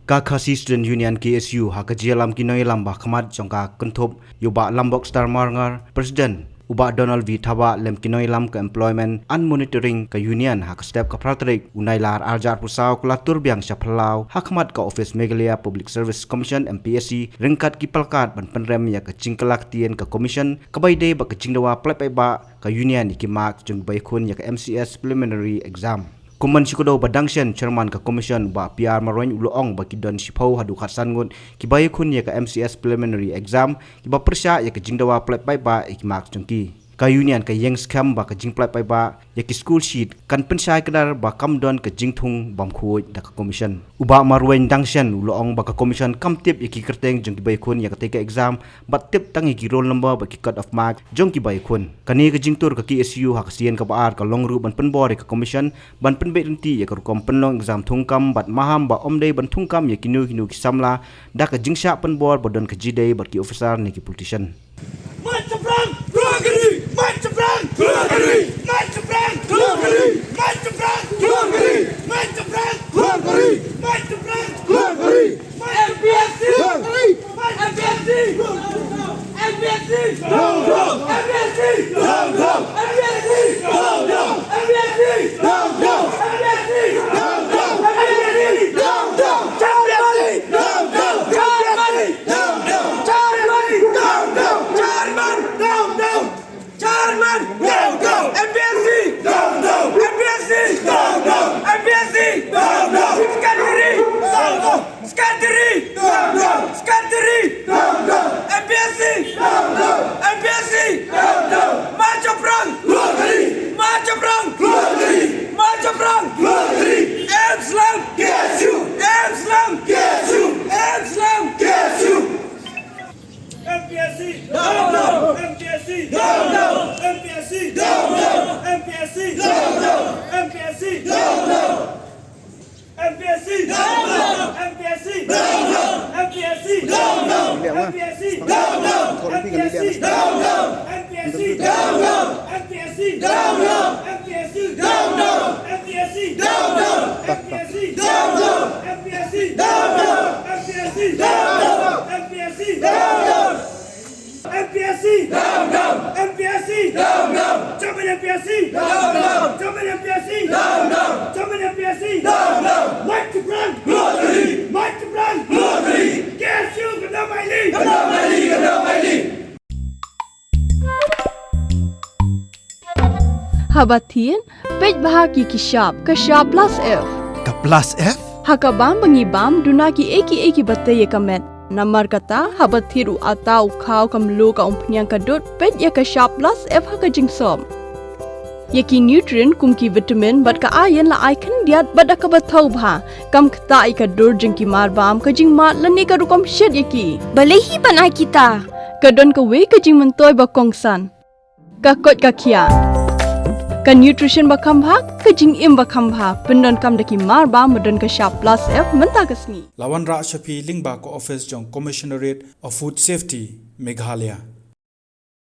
Kakasi Student Union KSU hakajialam kinoi lamba khamat jongka kunthop yuba lambok star marngar President Uba Donald V Thaba lem kinoi lam ka employment unmonitoring ka union hak step ka pratrik unailar arjar pusau kulatur Biang Phyllaw hakmat ka office Meghalaya Public Service Commission MPSC ringkat ki Placard ban Pynrem ya ka Kylla Ktien ka commission kabaide ba ka jingdawa plepai ba ka union ki mark jung bai khun ya ka MCS preliminary exam Kuman sikudo badangshen chairman ka commission ba PR maroin uloong ba kidon sipau hadu khatsan ngut ki bai khun ya ka MCS preliminary exam ki ba persya ya ka jingdawa plepai ba ik mark jungki ka union ka yang scam ba ka jing plepai ba ya ki school sheet kan pensai kadar ba kamdon ka jingthung bam khoi da ka commission uba maroin dangshen uloong ba ka commission kamtip ya ki kerteng jung ki bai khun ya ka teka exam ba tip tangi ki roll number ba ki cut of mark jung ki bai khun kani ka jingtur ka KSU hak sien ka baar ka longru ban penbor ka commission ban penbe renti ya ka kom penlong exam thungkam bat maham ba omdei ban thungkam ya kinu ki samla da ka jingsha penbor bodon ka jidei ba ki officer ni ki politician Macam Glogeri, macam Glogeri, macam Glogeri, macam Glogeri, macam Glogeri, macam Glogeri, MPSC, MPSC, MPSC, down, down, MPSC, down, down, MPSC, down, down, MPSC, down, down, MPSC, down, down, MPSC, down, down, Charlie, down, down, Charlie, down, down, Charlie, down, down, Chairman, down, down, MPSC, down, down, MPSC, down, down, MPSC, down, down, Scattery, down, down, Scattery, down, down, Scattery, down, down, MPSC, down, down, MPSC, down, down, March of Run, Glogeri, March of Run, Glogeri, March of Run, Glogeri, M-Slam, KSU, M-Slam, KSU, M-Slam, KSU. MPSC, down, down, MPSC, down, down, MPSC, down, down, MPSC, down, down, MPSC, down, down, MPSC, down, down, MPSC, down, down, MPSC, down, down, MPSC, down, down, MPSC, down, down, MPSC, down, down, MPSC, down, down, MPSC, down, down, MPSC, down, down, MPSC, down, down, MPSC, down, down, MPSC, down, down, MPSC, down, down. MPSC, down, down, MPSC, down, down, German MPSC, down, down, German MPSC, down, down, German MPSC, down, down, Mike to brand, Glogeri, Mike to brand, Glogeri, KSU, Kena Maili, Kena Maili, Kena Maili. Habatin, pej bahagi kishab plus F. Ka plus F? Hakabam bangibam dunaki eki batay kamet. Namar kata habat thiru atau kau kamlu ka umpnyang kadut pet ya ka sharp plus F ha ka jingsom. Yaki nutrient kum ki vitamin bat ka iron la icon diat bat ka bathau bha kam khta I ka dur jing ki mar bam ka jing mat lani ka rukom shed yaki. Balehi banai kita. Ka don ka we ka jing mentoy ba kongsan. Ka kot ka kia. Ka nutrition ba khambha ka jing im ba khambha pendon kam daki mar ba modon ka sharp plus F menta kasni Lawan Ra Shafi Lingba ko office jong Commissionerate of Food Safety Meghalaya